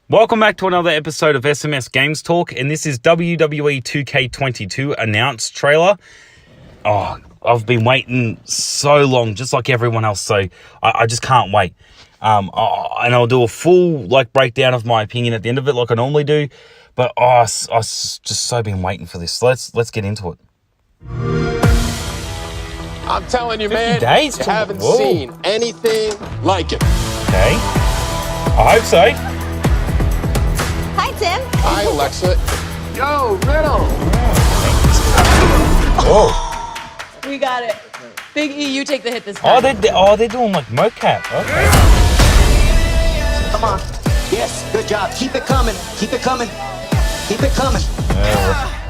Welcome back to another episode of SMS Games Talk, and this is WWE 2K22 announced trailer. Oh, I've been waiting so long, just like everyone else, so I just can't wait. And I'll do a full breakdown of my opinion at the end of it, like I normally do. But I've just so been waiting for this. So let's get into it. I'm telling you, 50 man, days you to- haven't Whoa. seen anything like it. Okay, I hope so. Hi, Tim. Hi, Alexa. Yo, Riddle. Oh, We got it. Big E, you take the hit this time. they're doing like mocap. Okay. Come on. Yes, good job. Keep it coming. Keep it coming. Keep it coming.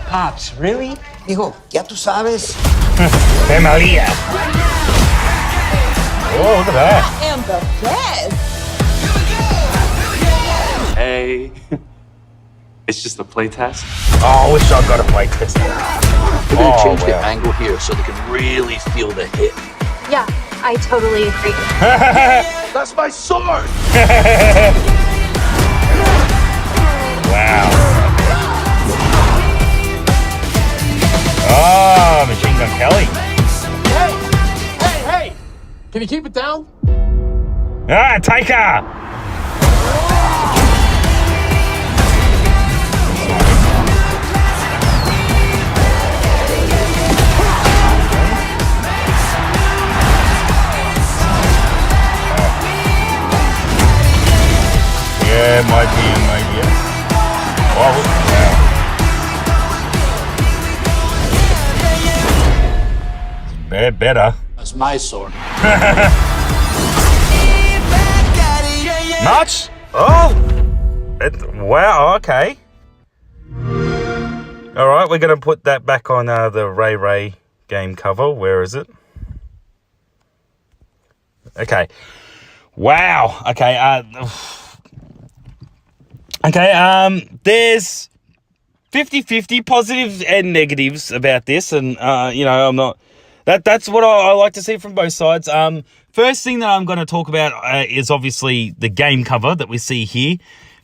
Pops, really? Hijo, ya tú sabes. Familia. Oh, look at that. I am the best. Hey, it's just a play test. Oh, I wish I got a play test. We're gonna change the wow. angle here so they can really feel the hit. Yeah, I totally agree. That's my sword! Wow. Oh, Machine Gun Kelly. Hey! Can you keep it down? Ah, Taker. Yeah, might be. Yeah. Oh, wow. Better. That's my sword. Much? Oh! Wow, okay. Alright, we're going to put that back on the Ray game cover. Where is it? Okay. Wow. Okay, there's 50-50 positives and negatives about this, and I'm not. That's what I like to see from both sides. First thing that I'm going to talk about is obviously the game cover that we see here,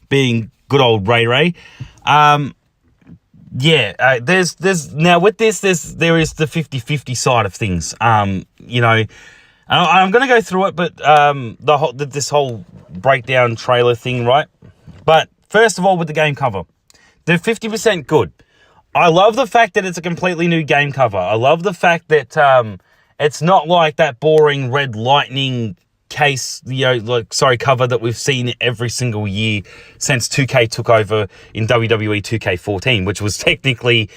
being good old Ray. There's now with this, there is the 50-50 side of things. I'm going to go through it, but this whole breakdown trailer thing, right? But first of all, with the game cover, they're 50% good. I love the fact that it's a completely new game cover. I love the fact that it's not like that boring Red Lightning cover that we've seen every single year since 2K took over in WWE 2K14, which was technically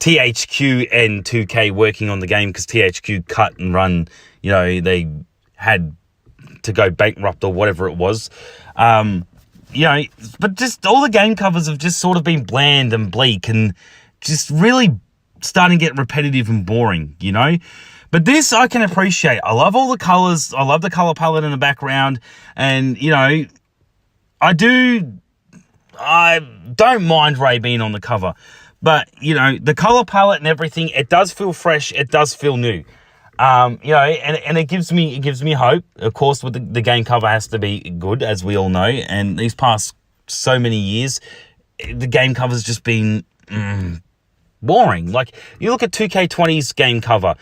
THQ and 2K working on the game because THQ cut and run. They had to go bankrupt or whatever it was. But just all the game covers have just sort of been bland and bleak and just really starting to get repetitive and boring, But this I can appreciate. I love all the colors. I love the color palette in the background. And, I don't mind Ray being on the cover. But, the color palette and everything, it does feel fresh. It does feel new. And it gives me hope. Of course, with the game cover has to be good, as we all know. And these past so many years, the game cover's just been boring. Like, you look at 2K20's game cover,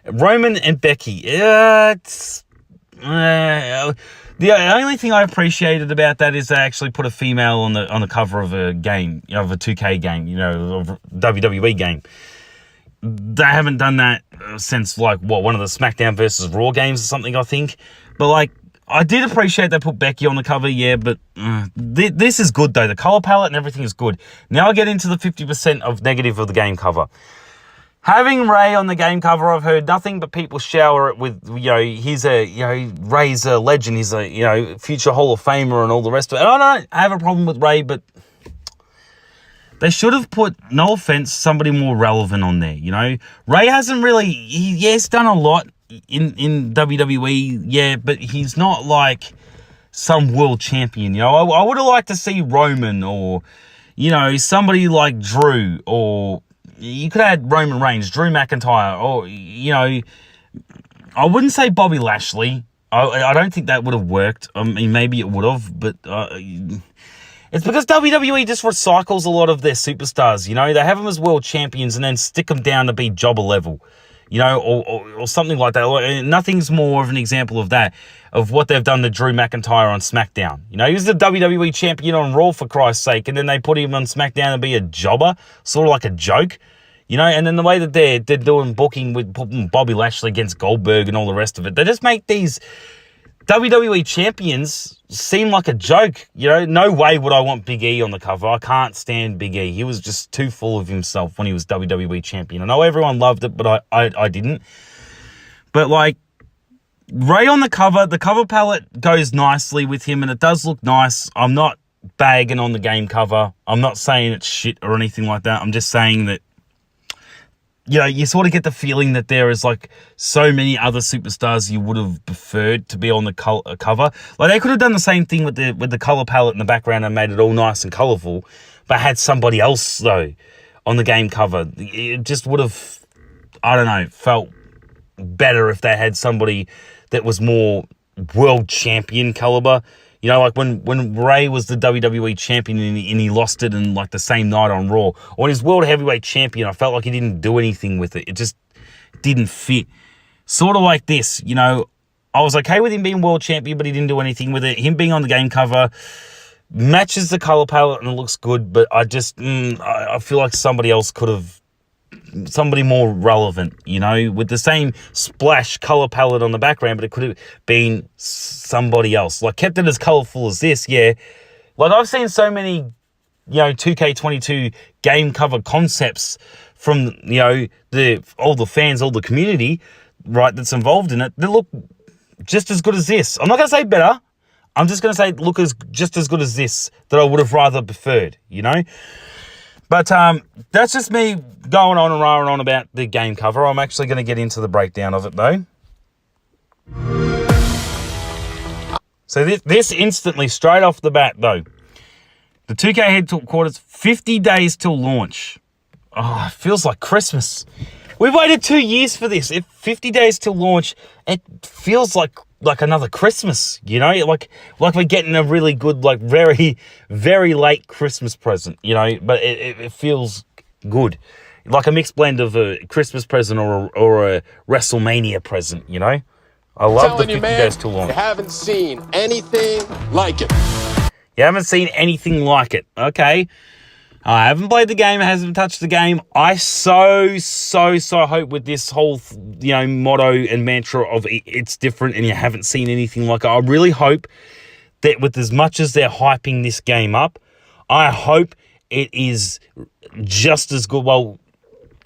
Roman and Becky. The only thing I appreciated about that is they actually put a female on the cover of a game, of a 2K game, of a WWE game. They haven't done that since one of the SmackDown versus Raw games or something, I think. But I did appreciate they put Becky on the cover, yeah. But this is good though. The color palette and everything is good. Now I get into the 50% of negative of the game cover. Having Ray on the game cover, I've heard nothing but people shower it with, Ray's a legend. He's a future Hall of Famer and all the rest of it. And I don't have a problem with Ray, but they should have put, no offense, somebody more relevant on there, Ray hasn't really, he's done a lot in WWE, yeah, but he's not like some world champion, I would have liked to see Roman or, somebody like Drew, or you could add Roman Reigns, Drew McIntyre, or, I wouldn't say Bobby Lashley. I don't think that would have worked. I mean, maybe it would have, but It's because WWE just recycles a lot of their superstars, you know? They have them as world champions and then stick them down to be jobber level, you know, or something like that. Nothing's more of an example of that, of what they've done to Drew McIntyre on SmackDown. You know, he was the WWE champion on Raw, for Christ's sake, and then they put him on SmackDown to be a jobber, sort of like a joke, you know? And then the way that they're doing booking with putting Bobby Lashley against Goldberg and all the rest of it, they just make these WWE champions seem like a joke. You know, no way would I want Big E on the cover. I can't stand Big E. He was just too full of himself when he was WWE champion. I know everyone loved it, but I didn't. But like, Ray on the cover palette goes nicely with him and it does look nice. I'm not bagging on the game cover. I'm not saying it's shit or anything like that. I'm just saying that, you know, you sort of get the feeling that there is like so many other superstars you would have preferred to be on the cover. Like they could have done the same thing with the color palette in the background and made it all nice and colorful, but had somebody else though on the game cover. It just would have, I don't know, felt better if they had somebody that was more world champion caliber. You know, like when Ray was the WWE champion and he lost it in like the same night on Raw. Or when he's world heavyweight champion, I felt like he didn't do anything with it. It just didn't fit. Sort of like this, you know, I was okay with him being world champion, but he didn't do anything with it. Him being on the game cover matches the color palette and it looks good, but I just, I feel like somebody else could have, somebody more relevant, you know, with the same splash color palette on the background, but it could have been somebody else. Like, kept it as colorful as this, yeah. Like, I've seen so many, you know, 2K22 game cover concepts from, you know, all the fans, all the community, right, that's involved in it, that look just as good as this. I'm not going to say better. I'm just going to say look just as good as this, that I would have rather preferred, you know. But that's just me going on and on about the game cover. I'm actually going to get into the breakdown of it, though. So this instantly, straight off the bat, though. The 2K headquarters, 50 days till launch. Oh, it feels like Christmas. We've waited 2 years for this. 50 days till launch, it feels like another Christmas, you know, like we're getting a really good, like very, very late Christmas present, you know, but it feels good. Like a mixed blend of a Christmas present or a WrestleMania present, you know. I love the 50 days till launch. You haven't seen anything like it. You haven't seen anything like it. Okay. I haven't played the game, hasn't touched the game. I so hope with this whole, you know, motto and mantra of it's different and you haven't seen anything like it. I really hope that with as much as they're hyping this game up, I hope it is just as good, well,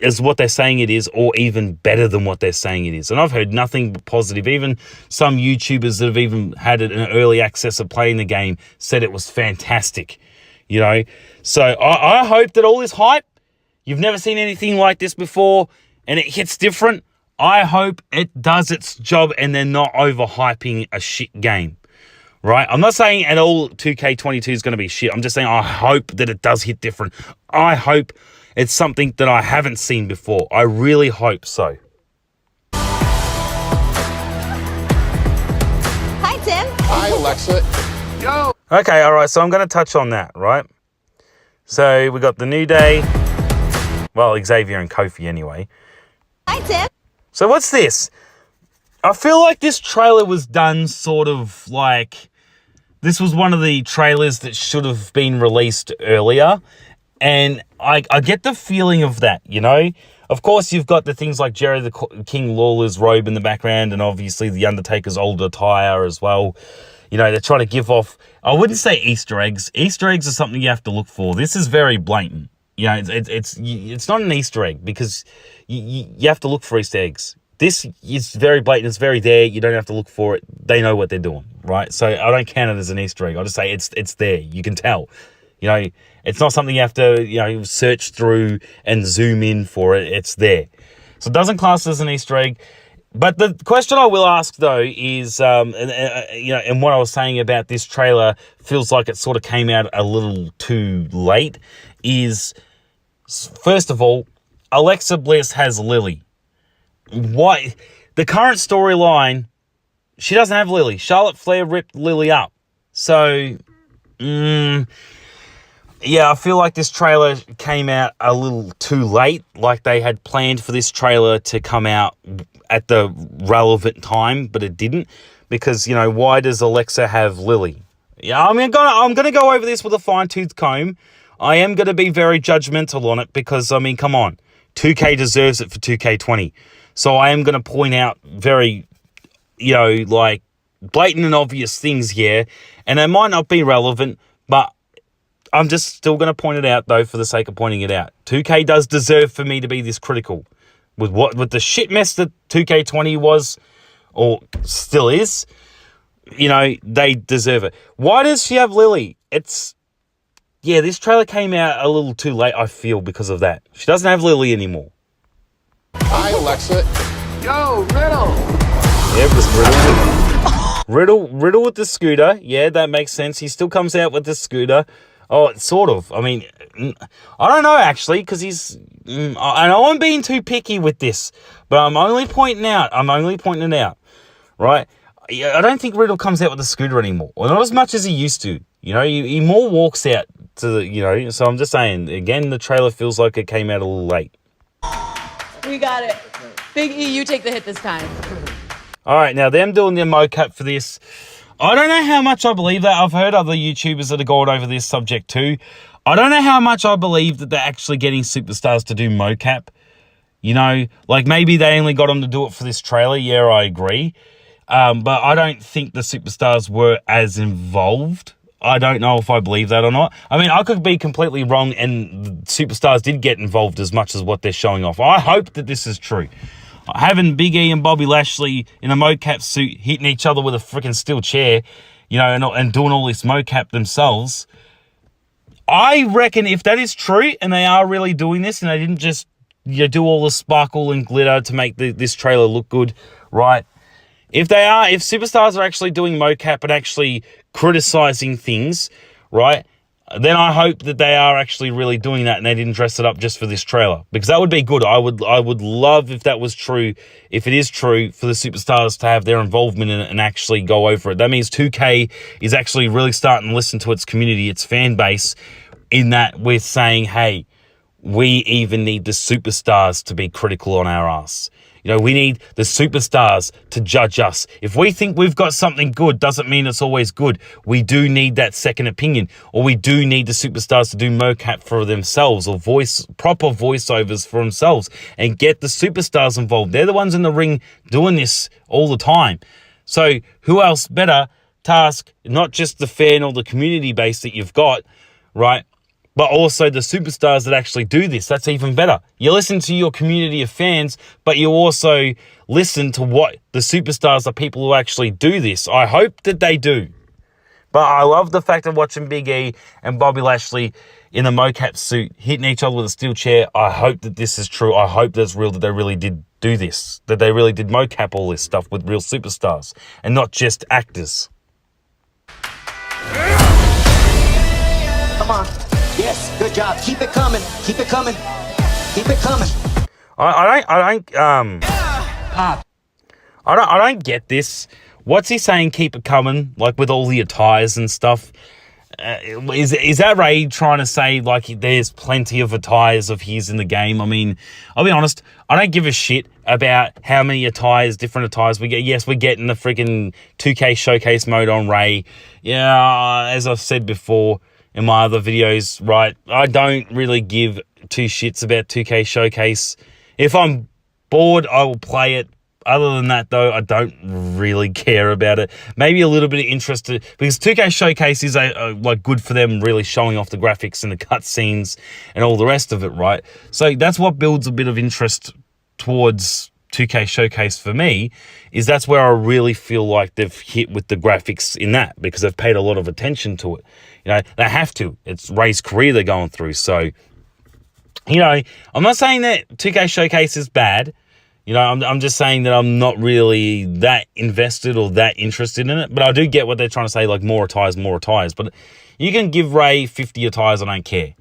as what they're saying it is, or even better than what they're saying it is. And I've heard nothing but positive. Even some YouTubers that have even had it in early access of playing the game said it was fantastic. You know, so I hope that all this hype, you've never seen anything like this before, and it hits different. I hope it does its job and they're not overhyping a shit game, right? I'm not saying at all 2K22 is going to be shit. I'm just saying I hope that it does hit different. I hope it's something that I haven't seen before. I really hope so. Hi, Tim. Hi, Alexa. Yo. Okay, all right, so I'm going to touch on that, right? So we got the New Day. Well, Xavier and Kofi anyway. Hi, Tim. So what's this? I feel like this trailer was done sort of like... This was one of the trailers that should have been released earlier. And I get the feeling of that, you know? Of course, you've got the things like Jerry the King Lawler's robe in the background and obviously The Undertaker's old attire as well. You know, they're trying to give off, I wouldn't say Easter eggs. Easter eggs are something you have to look for. This is very blatant. You know, it's not an Easter egg because you have to look for Easter eggs. This is very blatant. It's very there. You don't have to look for it. They know what they're doing, right? So I don't count it as an Easter egg. I'll just say it's there. You can tell. You know, it's not something you have to, you know, search through and zoom in for it. It's there. So it doesn't class as an Easter egg. But the question I will ask, though, is, you know, and what I was saying about this trailer feels like it sort of came out a little too late, is, first of all, Alexa Bliss has Lily. Why? The current storyline, she doesn't have Lily. Charlotte Flair ripped Lily up. So, Yeah, I feel like this trailer came out a little too late. Like they had planned for this trailer to come out at the relevant time, but it didn't. Because, you know, why does Alexa have Lily? Yeah, I'm gonna go over this with a fine-tooth comb. I am going to be very judgmental on it because, I mean, come on. 2K deserves it for 2K20. So I am going to point out very, you know, like, blatant and obvious things here. And they might not be relevant, but I'm just still going to point it out, though, for the sake of pointing it out. 2K does deserve for me to be this critical. With the shit mess that 2K20 was, or still is, you know, they deserve it. Why does she have Lily? Yeah, this trailer came out a little too late, I feel, because of that. She doesn't have Lily anymore. Hi, Alexa. Yo, Riddle. Yeah, it was Riddle with the scooter. Yeah, that makes sense. He still comes out with the scooter. Oh, sort of. I mean, I don't know, actually, because he's... I know I'm being too picky with this, but I'm only pointing it out, right? I don't think Riddle comes out with the scooter anymore. Or not as much as he used to. You know, he more walks out to the, you know, so I'm just saying, again, the trailer feels like it came out a little late. We got it. Big E, you take the hit this time. All right, now them doing their mocap for this, I don't know how much I believe that. I've heard other YouTubers that have gone over this subject too. I don't know how much I believe that they're actually getting superstars to do mocap. You know, like maybe they only got them to do it for this trailer. Yeah, I agree. But I don't think the superstars were as involved. I don't know if I believe that or not. I mean, I could be completely wrong and the superstars did get involved as much as what they're showing off. I hope that this is true. Having Big E and Bobby Lashley in a mocap suit hitting each other with a freaking steel chair, you know, and doing all this mocap themselves. I reckon if that is true and they are really doing this and they didn't just, you know, do all the sparkle and glitter to make this trailer look good, right? If superstars are actually doing mocap and actually criticizing things, right, then I hope that they are actually really doing that and they didn't dress it up just for this trailer. Because that would be good. I would love if that was true, if it is true, for the superstars to have their involvement in it and actually go over it. That means 2K is actually really starting to listen to its community, its fan base, in that we're saying, hey, we even need the superstars to be critical on our ass. You know, we need the superstars to judge us. If we think we've got something good, doesn't mean it's always good. We do need that second opinion, or we do need the superstars to do mocap for themselves or proper voiceovers for themselves and get the superstars involved. They're the ones in the ring doing this all the time. So who else better task, not just the fan or the community base that you've got, right? But also the superstars that actually do this. That's even better. You listen to your community of fans, but you also listen to what the superstars are, people who actually do this. I hope that they do. But I love the fact of watching Big E and Bobby Lashley in a mocap suit hitting each other with a steel chair. I hope that this is true. I hope that's real, that they really did do this, that they really did mocap all this stuff with real superstars and not just actors. Come on. Yes, good job. Keep it coming. Keep it coming. Keep it coming. I don't get this. What's he saying? Keep it coming, like with all the attires and stuff. Is that Ray trying to say like there's plenty of attires of his in the game? I mean, I'll be honest. I don't give a shit about how many different attires we get. Yes, we're getting the freaking 2K showcase mode on Ray. Yeah, as I've said before in my other videos, right, I don't really give two shits about 2K Showcase. If I'm bored, I will play it. Other than that, though, I don't really care about it. Maybe a little bit of interest, because 2K Showcase is like good for them really showing off the graphics and the cutscenes and all the rest of it, right? So that's what builds a bit of interest towards 2K Showcase for me, is that's where I really feel like they've hit with the graphics in that, because they've paid a lot of attention to it. You know, they have to. It's Ray's career they're going through. So, you know, I'm not saying that 2K Showcase is bad. You know, I'm just saying that I'm not really that invested or that interested in it. But I do get what they're trying to say, like more attires. But you can give Ray 50 attires, I don't care.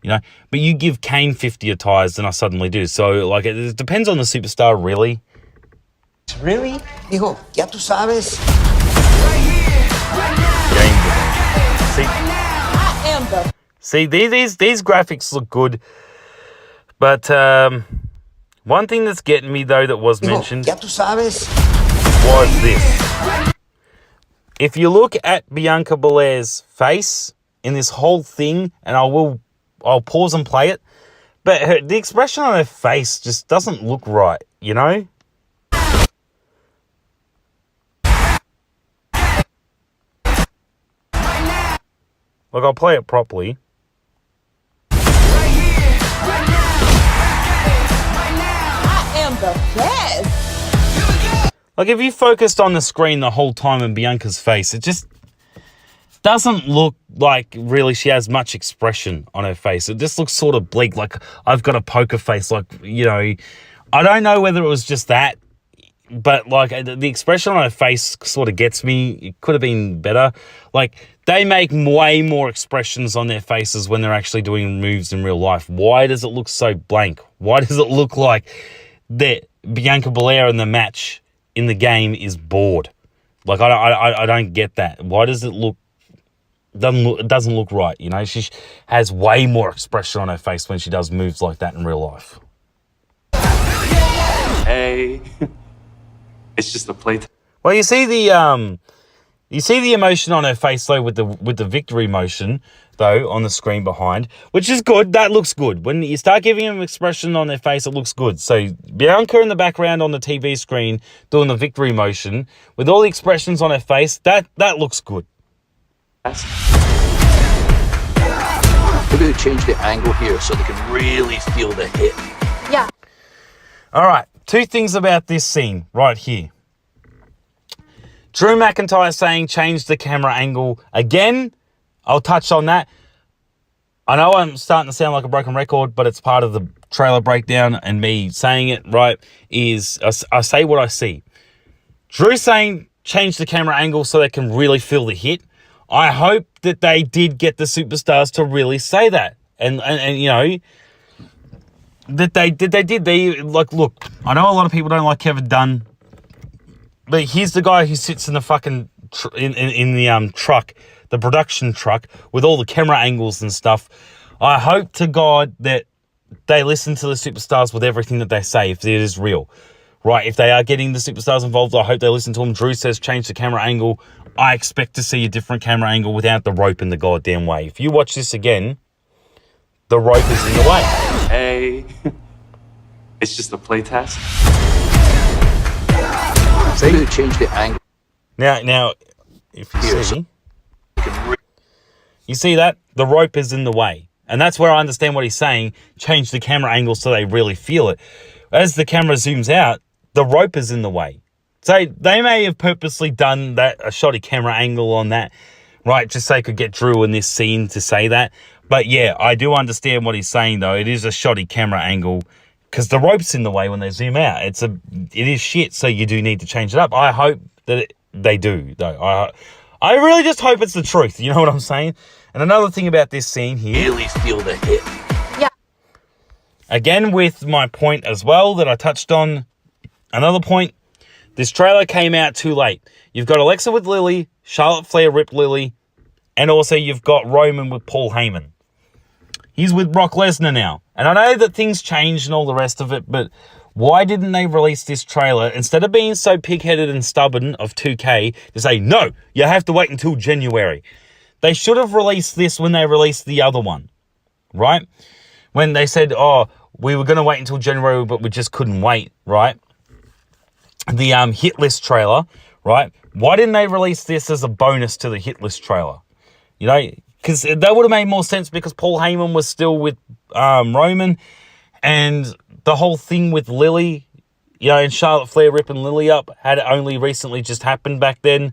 You know, but you give Kane 50 attires, then I suddenly do. So, like, it depends on the superstar, really. Really? Hijo, ya tú sabes. Game. See, I am the See, these graphics look good, but one thing that's getting me though that was mentioned Ya tú sabes. was this. If you look at Bianca Belair's face in this whole thing, and I'll pause and play it, but the expression on her face just doesn't look right, you know? Look, I'll play it properly. I am the best. Like, if you focused on the screen the whole time in Bianca's face, it just doesn't look like really she has much expression on her face. It just looks sort of bleak, like I've got a poker face, like, you know. I don't know whether it was just that, but like the expression on her face sort of gets me. It could have been better. Like, they make way more expressions on their faces when they're actually doing moves in real life. Why does it look so blank? Why does it look like that Bianca Belair in the match in the game is bored? Like, I don't get that. Why does it look? It doesn't look right, you know. She has way more expression on her face when she does moves like that in real life. Hey, it's just a play. Well, you see the emotion on her face though with the victory motion though on the screen behind, which is good. That looks good. When you start giving them expression on their face, it looks good. So Bianca in the background on the TV screen doing the victory motion with all the expressions on her face, that looks good. Maybe they change the angle here so they can really feel the hit. Yeah. All right, two things about this scene right here. Drew McIntyre saying change the camera angle again. I'll touch on that. I know I'm starting to sound like a broken record, but it's part of the trailer breakdown, and me saying it right is I say what I see. Drew saying change the camera angle so they can really feel the hit. I hope that they did get the superstars to really say that, and you know that they did. They like, look. I know a lot of people don't like Kevin Dunn, but he's the guy who sits in the fucking in the truck, the production truck with all the camera angles and stuff. I hope to God that they listen to the superstars with everything that they say, if it is real. Right, if they are getting the superstars involved, I hope they listen to them. Drew says change the camera angle. I expect to see a different camera angle without the rope in the goddamn way. If you watch this again, the rope is in the way. Hey, it's just a play test. Maybe they change the angle. Now, if you see, you see that? The rope is in the way. And that's where I understand what he's saying. Change the camera angle so they really feel it. As the camera zooms out, the rope is in the way. So they may have purposely done that, a shoddy camera angle on that, right, just so they could get Drew in this scene to say that. But yeah, I do understand what he's saying, though. It is a shoddy camera angle because the rope's in the way when they zoom out. It is shit, so you do need to change it up. I hope that they do, though. I really just hope it's the truth. You know what I'm saying? And another thing about this scene here. Really feel the hit. Yeah. Again, with my point as well that I touched on, another point, this trailer came out too late. You've got Alexa with Lily, Charlotte Flair ripped Lily, and also you've got Roman with Paul Heyman. He's with Brock Lesnar now. And I know that things changed and all the rest of it, but why didn't they release this trailer, instead of being so pig-headed and stubborn of 2K, to say, no, you have to wait until January? They should have released this when they released the other one, right? When they said, oh, we were going to wait until January, but we just couldn't wait, right? The hit list trailer, right? Why didn't they release this as a bonus to the hit list trailer? You know, because that would have made more sense because Paul Heyman was still with Roman, and the whole thing with Lily, you know, and Charlotte Flair ripping Lily up had only recently just happened back then,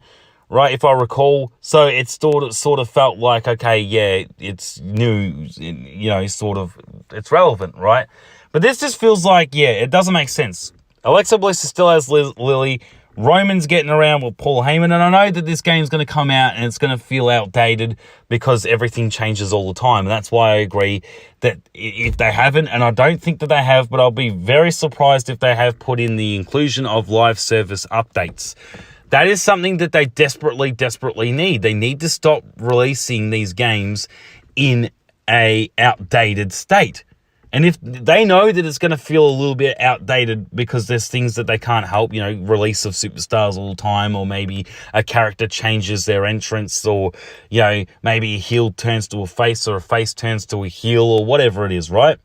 right, if I recall. So it sort of felt like, okay, yeah, it's new, you know, sort of, it's relevant, right? But this just feels like, yeah, it doesn't make sense. Alexa Bliss still has Lily. Roman's getting around with Paul Heyman, and I know that this game's going to come out and it's going to feel outdated because everything changes all the time. And that's why I agree that if they haven't, and I don't think that they have, but I'll be very surprised if they have put in the inclusion of live service updates. That is something that they desperately need. They need to stop releasing these games in a outdated state. And if they know that it's going to feel a little bit outdated because there's things that they can't help, you know, release of superstars all the time, or maybe a character changes their entrance, or, you know, maybe a heel turns to a face or a face turns to a heel, or whatever it is, right?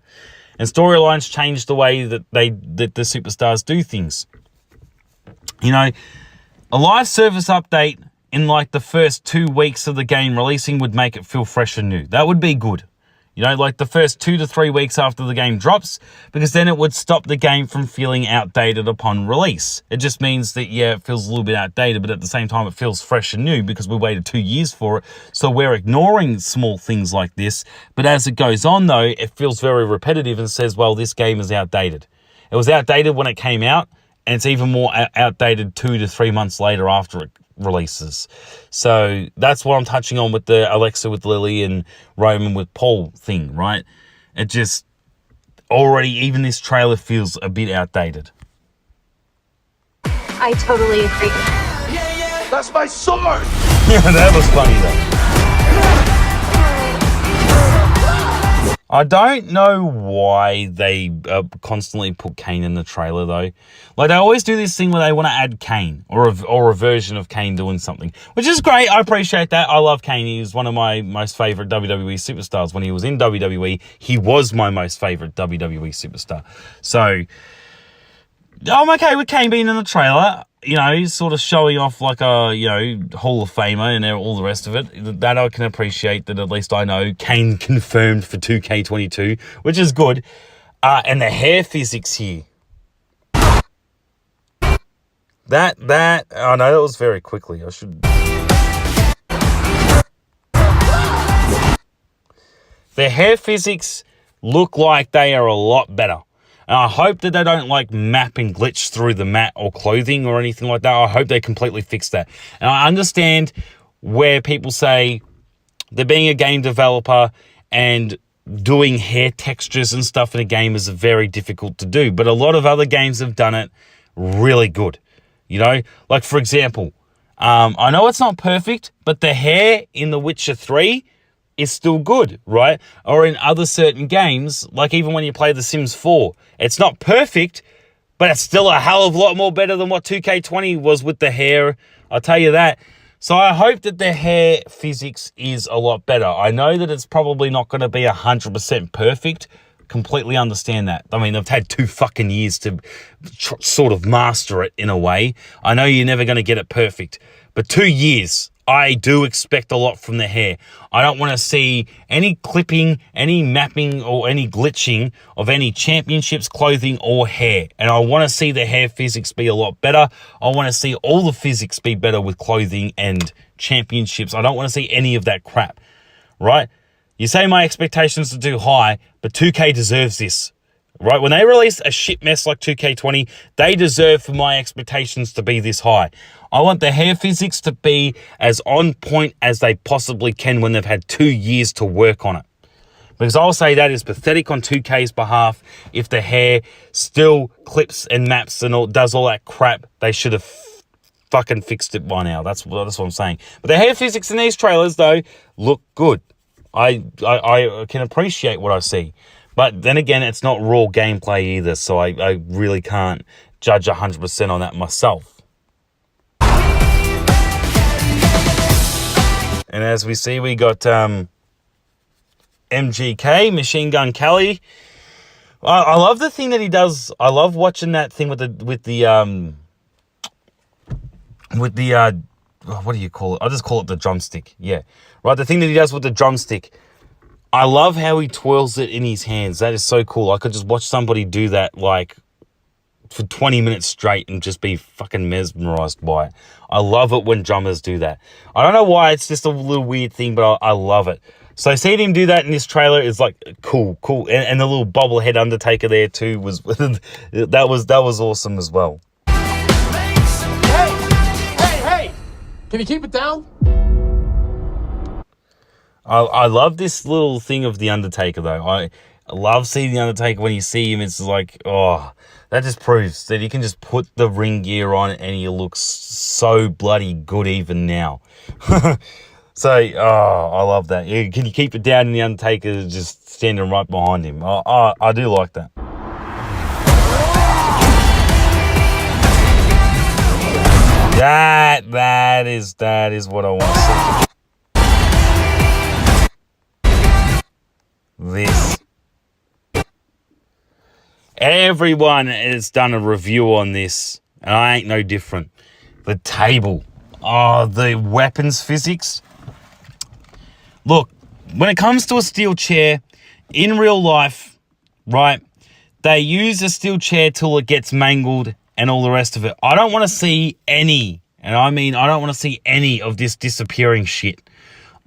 And storylines change the way that the superstars do things. You know, a live service update in like the first 2 weeks of the game releasing would make it feel fresh and new. That would be good. You know, like the first 2 to 3 weeks after the game drops, because then it would stop the game from feeling outdated upon release. It just means that, yeah, it feels a little bit outdated, but at the same time it feels fresh and new because we waited 2 years for it. So we're ignoring small things like this. But as it goes on, though, it feels very repetitive and says, well, this game is outdated. It was outdated when it came out, and it's even more outdated 2 to 3 months later after it releases. So that's what I'm touching on with the Alexa with Lily and Roman with Paul thing, right? It just already, even this trailer feels a bit outdated. I totally agree. That's my sword! That was funny though. I don't know why they constantly put Kane in the trailer, though. Like, they always do this thing where they want to add Kane, or a version of Kane doing something, which is great. I appreciate that. I love Kane. He's one of my most favorite WWE superstars. When he was in WWE, he was my most favorite WWE superstar. So, I'm okay with Kane being in the trailer. You know, he's sort of showing off like a, you know, Hall of Famer and all the rest of it. That I can appreciate, that at least I know Kane confirmed for 2K22, which is good. And the hair physics here. I know that was very quickly. I should... The hair physics look like they are a lot better. And I hope that they don't like map and glitch through the mat or clothing or anything like that. I hope they completely fix that. And I understand where people say they're being a game developer and doing hair textures and stuff in a game is very difficult to do. But a lot of other games have done it really good. You know, like for example, I know it's not perfect, but the hair in The Witcher 3 is still good, right? Or in other certain games, like even when you play The Sims 4, it's not perfect, but it's still a hell of a lot more better than what 2K20 was with the hair. I'll tell you that. So I hope that the hair physics is a lot better. I know that it's probably not going to be 100% perfect. Completely understand that. I mean, they've had 2 fucking years to sort of master it in a way. I know you're never going to get it perfect, but 2 years, I do expect a lot from the hair. I don't want to see any clipping, any mapping, or any glitching of any championships, clothing, or hair. And I want to see the hair physics be a lot better. I want to see all the physics be better with clothing and championships. I don't want to see any of that crap, right? You say my expectations are too high, but 2K deserves this. Right, when they release a shit mess like 2K20, they deserve for my expectations to be this high. I want the hair physics to be as on point as they possibly can when they've had 2 years to work on it. Because I'll say that is pathetic on 2K's behalf. If the hair still clips and maps and does all that crap, they should have fucking fixed it by now. That's what I'm saying. But the hair physics in these trailers, though, look good. I can appreciate what I see. But then again, it's not raw gameplay either, so I really can't judge 100% on that myself. And as we see, we got MGK, Machine Gun Kelly. I love the thing that he does. I love watching that thing with the what do you call it? I'll just call it the drumstick. Yeah, right. The thing that he does with the drumstick. I love how he twirls it in his hands. That is so cool. I could just watch somebody do that like for 20 minutes straight and just be fucking mesmerized by it. I love it when drummers do that. I don't know why. It's just a little weird thing, but I love it. So seeing him do that in this trailer is like cool. And the little bobblehead Undertaker there too was that was awesome as well. Hey! Can you keep it down? I love this little thing of The Undertaker, though. I love seeing The Undertaker. When you see him, it's like, oh, that just proves that he can just put the ring gear on and he looks so bloody good even now. So, I love that. Yeah, can you keep it down and the Undertaker just standing right behind him? I do like that. That is what I want to see. This. Everyone has done a review on this, and I ain't no different. The table. Oh, the weapons physics. Look, when it comes to a steel chair, in real life, right, they use a steel chair till it gets mangled and all the rest of it. I don't want to see any, and I mean I don't want to see any of this disappearing shit.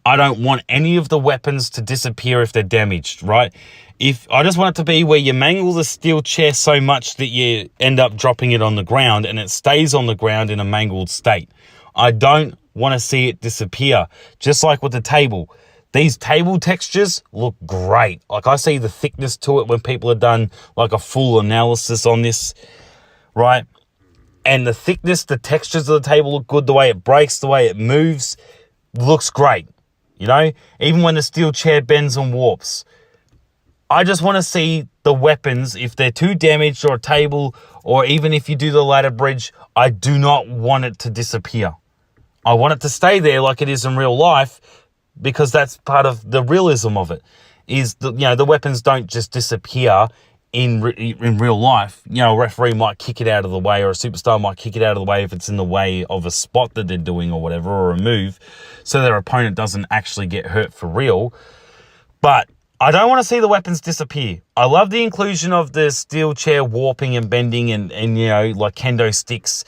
I don't want any of the weapons to disappear if they're damaged, right? If I just want it to be where you mangle the steel chair so much that you end up dropping it on the ground and it stays on the ground in a mangled state. I don't want to see it disappear. Just like with the table. These table textures look great. Like I see the thickness to it when people have done like a full analysis on this, right? And the thickness, the textures of the table look good. The way it breaks, the way it moves, looks great. You know, even when the steel chair bends and warps. I just want to see the weapons, if they're too damaged or a table, or even if you do the ladder bridge, I do not want it to disappear. I want it to stay there like it is in real life, because that's part of the realism of it. Is the weapons don't just disappear in real life. You know, a referee might kick it out of the way, or a superstar might kick it out of the way if it's in the way of a spot that they're doing or whatever, or a move, so their opponent doesn't actually get hurt for real. But I don't want to see the weapons disappear. I love the inclusion of the steel chair warping and bending and you know, like kendo sticks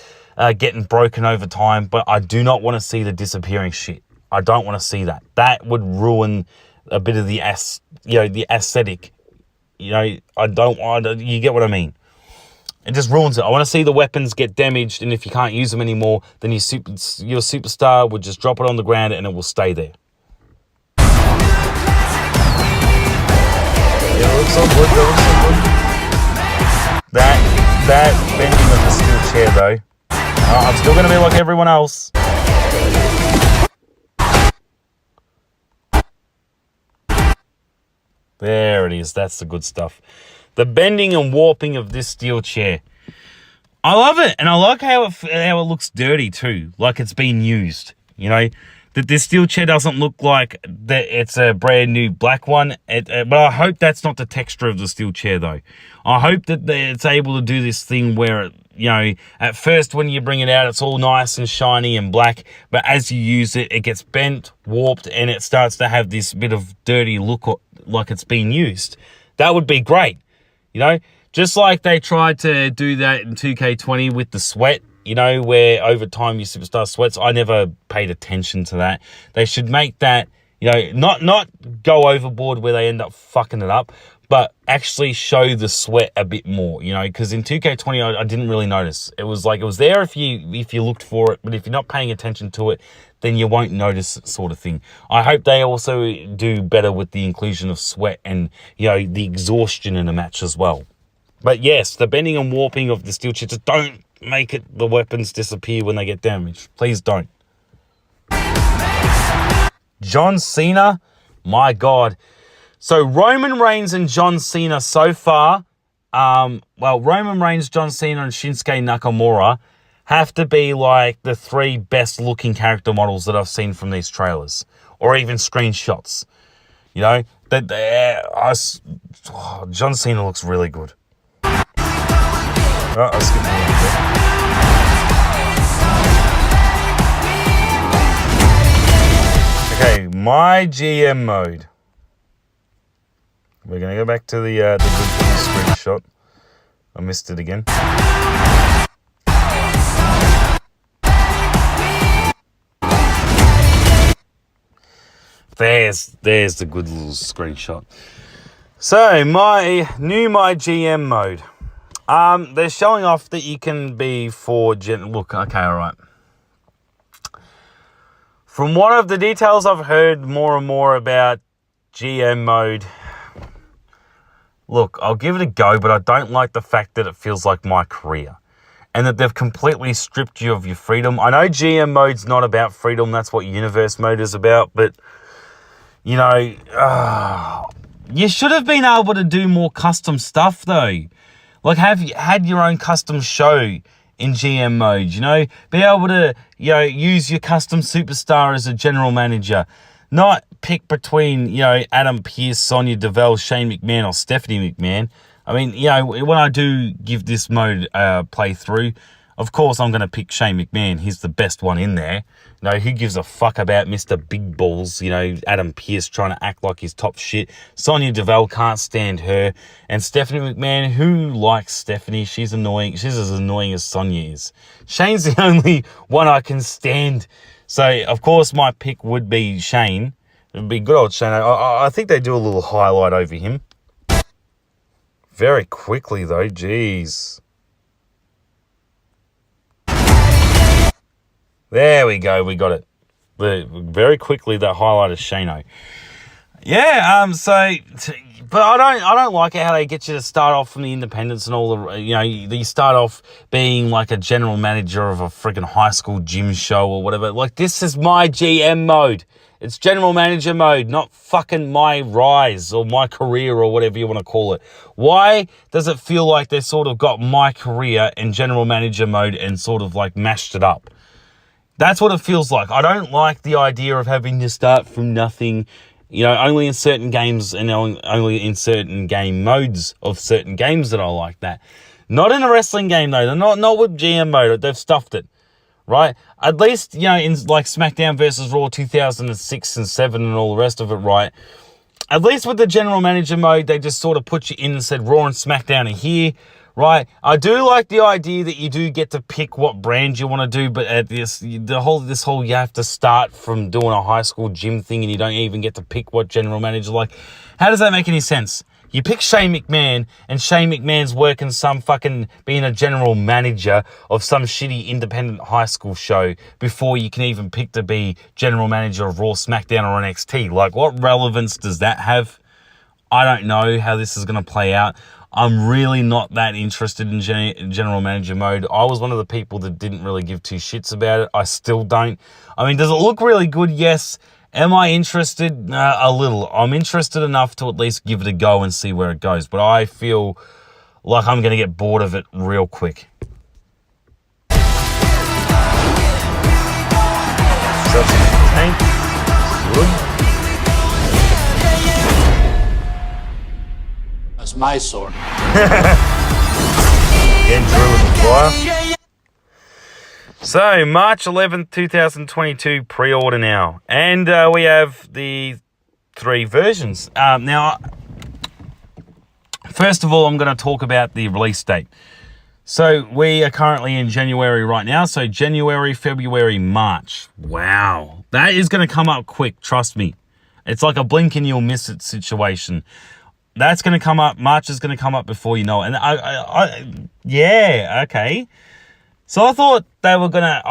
getting broken over time, but I do not want to see the disappearing shit. I don't want to see that. That would ruin a bit of the aesthetic. You know, you get what I mean. It just ruins it. I want to see the weapons get damaged, and if you can't use them anymore, then your superstar would just drop it on the ground and it will stay there. Yeah, it looks so good. That bending of the steel chair, though. I'm still going to be like everyone else. There it is. That's the good stuff. The bending and warping of this steel chair. I love it. And I like how it looks dirty, too. Like it's been used. You know, that this steel chair doesn't look like that it's a brand new black one. But I hope that's not the texture of the steel chair, though. I hope that it's able to do this thing where, you know, at first when you bring it out, it's all nice and shiny and black. But as you use it, it gets bent, warped, and it starts to have this bit of dirty look like it's been used. That would be great, you know? Just like they tried to do that in 2K20 with the sweat. You know, where over time your superstar sweats. I never paid attention to that. They should make that, you know, not go overboard where they end up fucking it up, but actually show the sweat a bit more, you know, because in 2K20 I didn't really notice. It was like, it was there if you looked for it, but if you're not paying attention to it, then you won't notice it, sort of thing. I hope they also do better with the inclusion of sweat and, you know, the exhaustion in a match as well. But yes, the bending and warping of the steel chair, just don't make the weapons disappear when they get damaged. Please don't. John Cena, my God. So Roman Reigns and John Cena so far, Roman Reigns, John Cena, and Shinsuke Nakamura have to be like the three best looking character models that I've seen from these trailers, or even screenshots. You know, John Cena looks really good. Oh, I skipped a little bit. Okay, my GM mode. We're going to go back to the good screenshot. I missed it again. There's the good little screenshot. So, my GM mode. They're showing off that you can be look, okay, all right. From one of the details I've heard more and more about GM mode, look, I'll give it a go, but I don't like the fact that it feels like my career. and that they've completely stripped you of your freedom. I know GM mode's not about freedom. That's what universe mode is about. But, you know, you should have been able to do more custom stuff, though. Like, have you had your own custom show in GM mode, you know? Be able to, you know, use your custom superstar as a general manager. Not pick between, you know, Adam Pearce, Sonya Deville, Shane McMahon, or Stephanie McMahon. I mean, you know, when I do give this mode a playthrough, of course I'm going to pick Shane McMahon. He's the best one in there. You know, who gives a fuck about Mr. Big Balls? You know, Adam Pearce trying to act like he's top shit. Sonya Deville, can't stand her. And Stephanie McMahon, who likes Stephanie? She's annoying. She's as annoying as Sonya is. Shane's the only one I can stand. So, of course, my pick would be Shane. It would be good old Shane. I think they do a little highlight over him. Very quickly, though. Jeez. There we go. We got it. Very quickly, that highlight is Shano. Yeah. But I don't like it how they get you to start off from the independents and all the, you know, you start off being like a general manager of a freaking high school gym show or whatever. Like, this is my GM mode. It's general manager mode, not fucking my rise or my career or whatever you want to call it. Why does it feel like they sort of got my career in general manager mode and sort of like mashed it up? That's what it feels like. I don't like the idea of having to start from nothing, you know, only in certain games and only in certain game modes of certain games that I like that. Not in a wrestling game, though. Not with GM mode. They've stuffed it, right? At least, you know, in like SmackDown versus Raw 2006 and 7 and all the rest of it, right? At least with the general manager mode, they just sort of put you in and said Raw and SmackDown are here, right? I do like the idea that you do get to pick what brand you want to do, but at this whole you have to start from doing a high school gym thing and you don't even get to pick what general manager. Like, how does that make any sense? You pick Shane McMahon, and Shane McMahon's working some fucking being a general manager of some shitty independent high school show before you can even pick to be general manager of Raw, SmackDown, or NXT. Like, what relevance does that have? I don't know how this is going to play out. I'm really not that interested in general manager mode. I was one of the people that didn't really give two shits about it. I still don't. I mean, does it look really good? Yes. Am I interested? A little. I'm interested enough to at least give it a go and see where it goes. But I feel like I'm going to get bored of it real quick. Tank. Good. That's my sword. Again, Drew with the fire. So, March 11th, 2022, pre-order now. And we have the 3 versions. Now, first of all, I'm going to talk about the release date. So, we are currently in January right now. So, January, February, March. Wow. That is going to come up quick, trust me. It's like a blink and you'll miss it situation. That's going to come up. March is going to come up before you know it. And yeah, okay. So I thought they were going to,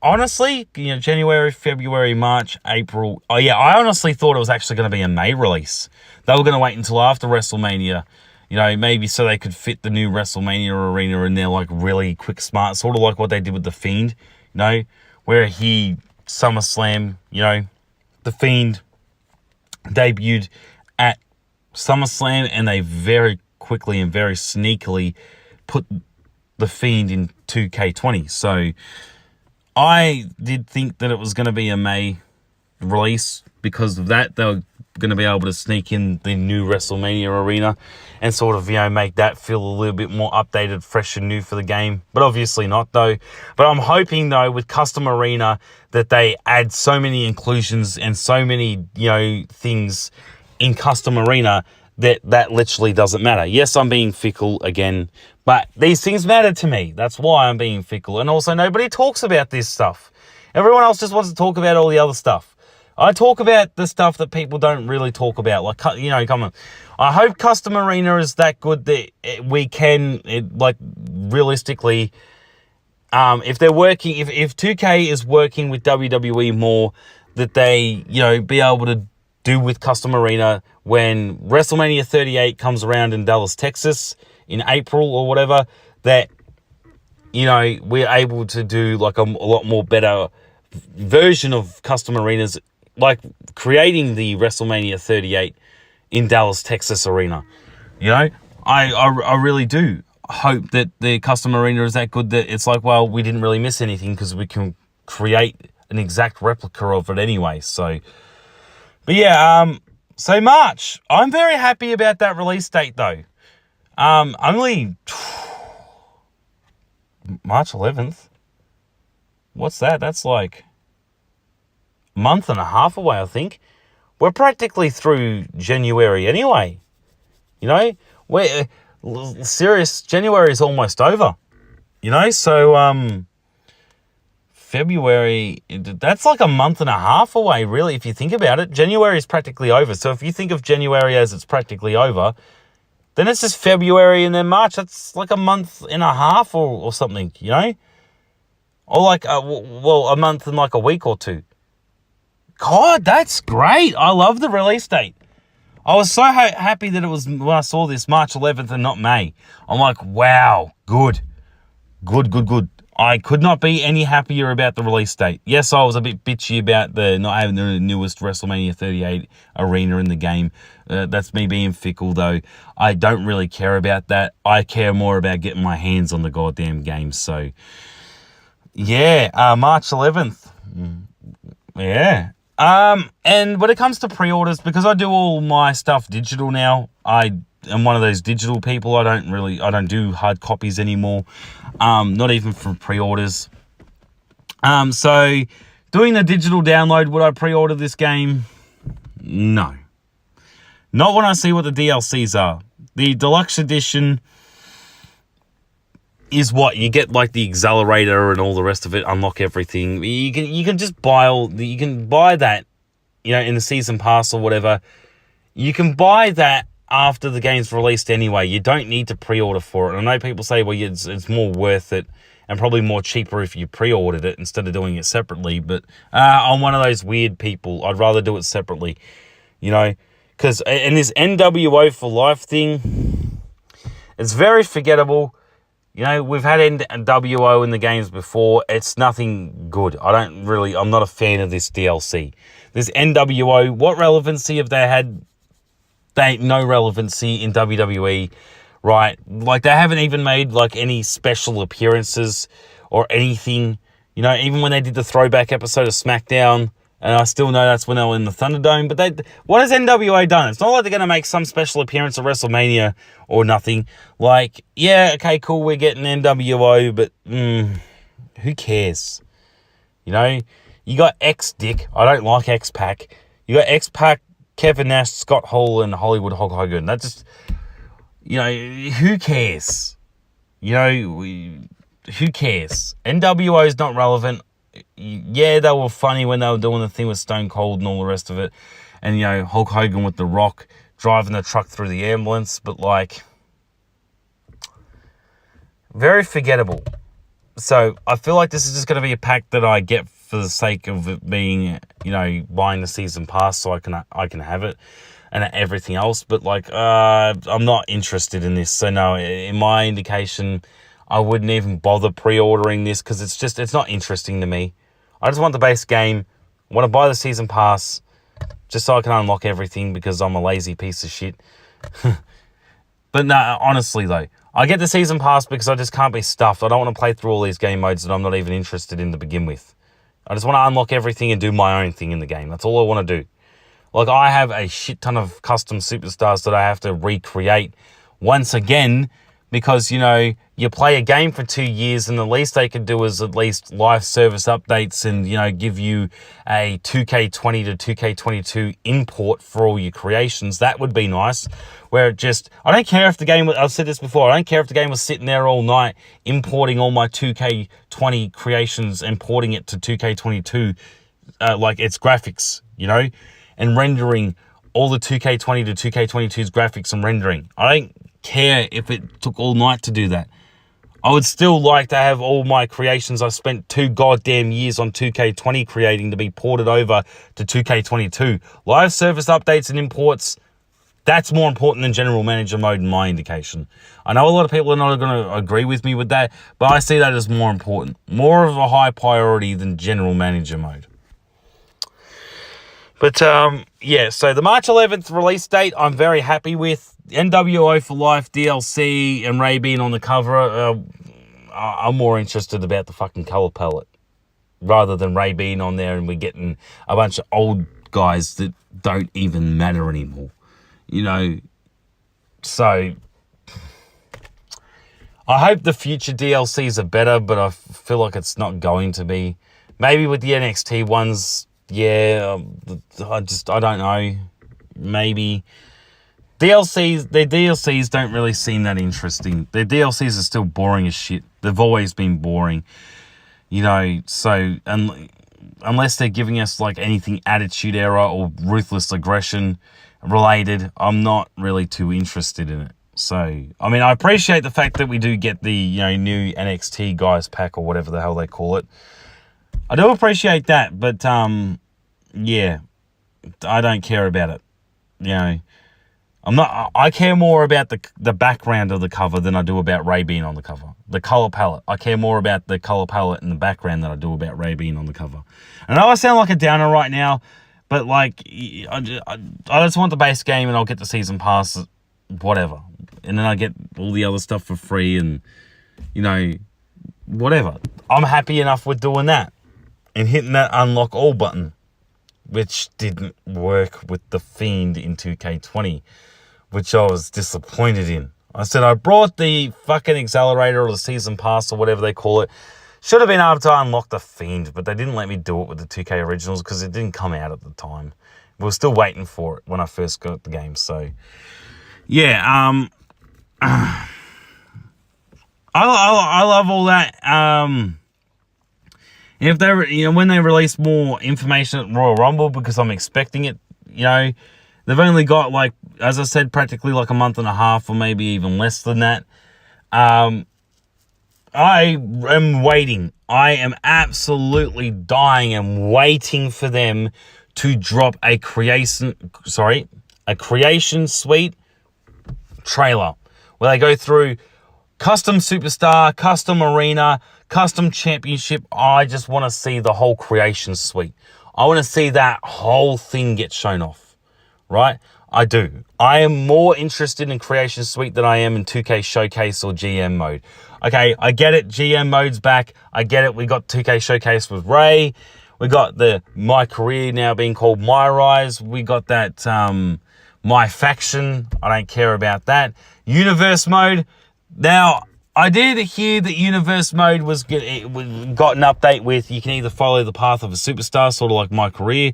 honestly, you know, January, February, March, April. Oh, yeah, I honestly thought it was actually going to be a May release. They were going to wait until after WrestleMania, you know, maybe so they could fit the new WrestleMania arena in there, like, really quick, smart, sort of like what they did with The Fiend, you know, where he, SummerSlam, you know, The Fiend debuted at SummerSlam, and they very quickly and very sneakily put The Fiend in 2K20. So I did think that it was going to be a May release. Because of that, they were going to be able to sneak in the new WrestleMania arena and sort of, you know, make that feel a little bit more updated, fresh and new for the game. But obviously not, though. But I'm hoping, though, with Custom Arena that they add so many inclusions and so many, you know, things in Custom Arena that literally doesn't matter. Yes, I'm being fickle again, but these things matter to me. That's why I'm being fickle. And also, nobody talks about this stuff. Everyone else just wants to talk about all the other stuff. I talk about the stuff that people don't really talk about. Like, you know, come on. I hope Custom Arena is that good that we can, like, realistically, if they're working, if 2K is working with WWE more, that they, you know, be able to do with Custom Arena when WrestleMania 38 comes around in Dallas, Texas in April or whatever, that we're able to do like a lot more better version of custom arenas, like creating the WrestleMania 38 in Dallas, Texas arena. I really do hope that the custom arena is that good that it's like, well, we didn't really miss anything because we can create an exact replica of it anyway. So, but yeah, so March, I'm very happy about that release date though. Only March 11th. What's that? That's like a month and a half away, I think. We're practically through January anyway. We're serious. January is almost over. So February, that's like a month and a half away, really, if you think about it. January is practically over. So if you think of January as it's practically over, then it's just February and then March. That's like a month and a half or something, Or like, a month and like a week or two. God, that's great. I love the release date. I was so happy that it was when I saw this March 11th and not May. I'm like, wow, good. I could not be any happier about the release date. Yes, I was a bit bitchy about the not having the newest WrestleMania 38 arena in the game. That's me being fickle, though. I don't really care about that. I care more about getting my hands on the goddamn game. So, yeah, March 11th. Yeah. And when it comes to pre-orders, because I do all my stuff digital now, I am one of those digital people. I don't do hard copies anymore. Not even for pre-orders. So doing the digital download, would I pre-order this game? No. Not when I see what the DLCs are. The deluxe edition is what you get, like the accelerator and all the rest of it, unlock everything. You can just buy you can buy that, in the season pass or whatever. You can buy that after the game's released anyway. You don't need to pre-order for it. And I know people say, well, it's more worth it and probably more cheaper if you pre-ordered it instead of doing it separately. But I'm one of those weird people. I'd rather do it separately, because in this NWO for life thing, it's very forgettable. We've had NWO in the games before. It's nothing good. I'm not a fan of this DLC. This NWO, what relevancy have they had? They ain't no relevancy in WWE, right? Like, they haven't even made, like, any special appearances or anything. Even when they did the throwback episode of SmackDown, and I still know that's when they were in the Thunderdome, but what has NWA done? It's not like they're going to make some special appearance at WrestleMania or nothing. Like, yeah, okay, cool, we're getting NWO, but who cares? You got X-Dick. I don't like X-Pac. You got X-Pac, Kevin Nash, Scott Hall, and Hollywood Hulk Hogan. That just, who cares? Who cares? NWO is not relevant. Yeah, they were funny when they were doing the thing with Stone Cold and all the rest of it. And, Hulk Hogan with The Rock driving the truck through the ambulance. But, like, very forgettable. So, I feel like this is just going to be a pack that I get for the sake of it being, buying the season pass so I can have it and everything else. But, like, I'm not interested in this. So, no, in my indication, I wouldn't even bother pre-ordering this because it's not interesting to me. I just want the base game. I want to buy the season pass just so I can unlock everything because I'm a lazy piece of shit. But no, honestly though, I get the season pass because I just can't be stuffed. I don't want to play through all these game modes that I'm not even interested in to begin with. I just want to unlock everything and do my own thing in the game. That's all I want to do. Like, I have a shit ton of custom superstars that I have to recreate once again because, you play a game for 2 years and the least they could do is at least live service updates and, give you a 2K20 to 2K22 import for all your creations. That would be nice. Where I don't care if the game, I've said this before, I don't care if the game was sitting there all night importing all my 2K20 creations and porting it to 2K22, like its graphics, and rendering all the 2K20 to 2K22's graphics and rendering. I don't care if it took all night to do that. I would still like to have all my creations I spent 2 goddamn years on 2K20 creating to be ported over to 2K22. Live service updates and imports, That's more important than general manager mode in my indication. I know a lot of people are not going to agree with me with that, but I see that as more important. More of a high priority than general manager mode. But, yeah, so the March 11th release date, I'm very happy with. NWO for Life, DLC, and Ray being on the cover, I'm more interested about the fucking color palette rather than Ray being on there and we're getting a bunch of old guys that don't even matter anymore. You know, so I hope the future DLCs are better, but I feel like it's not going to be. Maybe with the NXT ones, yeah, I don't know. Maybe. Their DLCs don't really seem that interesting. Their DLCs are still boring as shit. They've always been boring. You know, so unless they're giving us like anything Attitude Era or Ruthless Aggression related, I'm not really too interested in it. So, I mean, I appreciate the fact that we do get the, you know, new NXT guys pack or whatever the hell they call it. I do appreciate that, but, yeah, I don't care about it. You know, I care more about the background of the cover than I do about Ray being on the cover. The color palette. I care more about the color palette and the background than I do about Ray being on the cover. I know I sound like a downer right now, but like, I just want the base game and I'll get the season pass, whatever. And then I get all the other stuff for free and, you know, whatever. I'm happy enough with doing that and hitting that unlock all button, which didn't work with the Fiend in 2K20, which I was disappointed in. I said I brought the fucking accelerator or the season pass or whatever they call it. Should have been able to unlock the Fiend, but they didn't let me do it with the 2K originals because it didn't come out at the time. We were still waiting for it when I first got the game. So, yeah, I love all that. If they, you know, when they release more information at Royal Rumble, because I'm expecting it, you know, they've only got like, as I said, practically like a month and a half or maybe even less than that. I am waiting. I am absolutely dying and waiting for them to drop a Creation Suite trailer where they go through custom superstar, custom arena, custom championship. I just want to see the whole Creation Suite. I want to see that whole thing get shown off, right? I do. I am more interested in Creation Suite than I am in 2K Showcase or GM mode. Okay, I get it. GM mode's back. I get it. We got 2K Showcase with Ray. We got the My Career now being called My Rise. We got that My Faction. I don't care about that. Universe mode. Now, I did hear that Universe mode got an update with you can either follow the path of a superstar, sort of like My Career,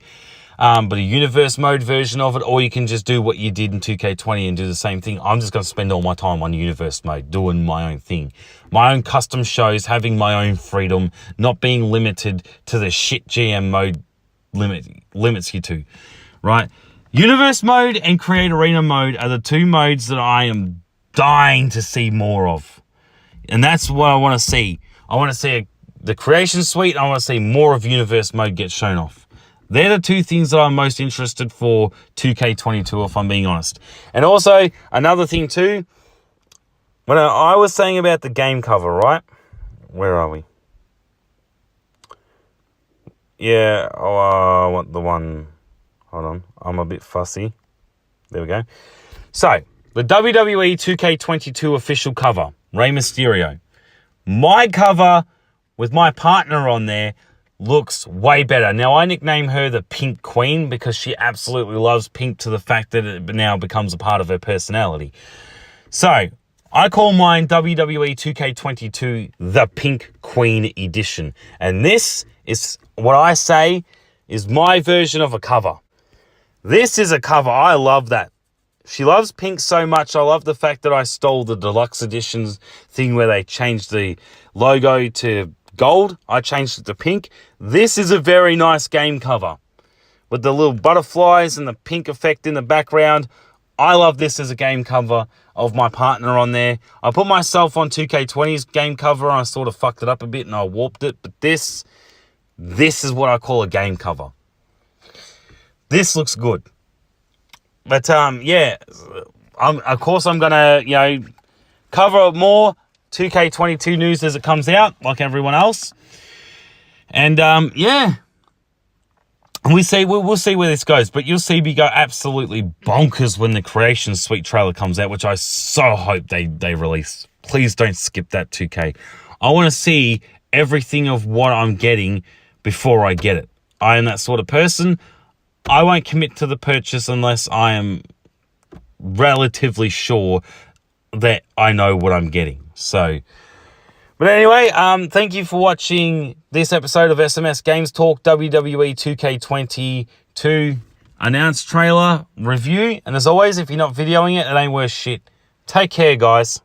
but a Universe mode version of it, or you can just do what you did in 2K20 and do the same thing. I'm just going to spend all my time on Universe mode, doing my own thing. My own custom shows, having my own freedom, not being limited to the shit GM mode limits you to, right? Universe mode and Create Arena mode are the two modes that I am dying to see more of. And that's what I want to see. I want to see the Creation Suite. I want to see more of Universe mode get shown off. They're the two things that I'm most interested for 2K22, if I'm being honest. And also, another thing too, when I was saying about the game cover, right? Where are we? Yeah, I want the one. Hold on. I'm a bit fussy. There we go. So, the WWE 2K22 official cover. Rey Mysterio. My cover with my partner on there looks way better. Now, I nickname her the Pink Queen because she absolutely loves pink to the fact that it now becomes a part of her personality. So, I call mine WWE 2K22 the Pink Queen Edition. And this is what I say is my version of a cover. This is a cover. I love that. She loves pink so much. I love the fact that I stole the deluxe editions thing where they changed the logo to gold. I changed it to pink. This is a very nice game cover with the little butterflies and the pink effect in the background. I love this as a game cover of my partner on there. I put myself on 2K20's game cover and I sort of fucked it up a bit and I warped it. But this is what I call a game cover. This looks good. But yeah, of course I'm gonna cover more 2K22 news as it comes out, like everyone else. And yeah, we'll see where this goes. But you'll see me go absolutely bonkers when the Creation Suite trailer comes out, which I so hope they release. Please don't skip that 2K. I want to see everything of what I'm getting before I get it. I am that sort of person. I won't commit to the purchase unless I am relatively sure that I know what I'm getting. So, but anyway, thank you for watching this episode of SMS Games Talk WWE 2K22 announced trailer review. And as always, if you're not videoing it, it ain't worth shit. Take care, guys.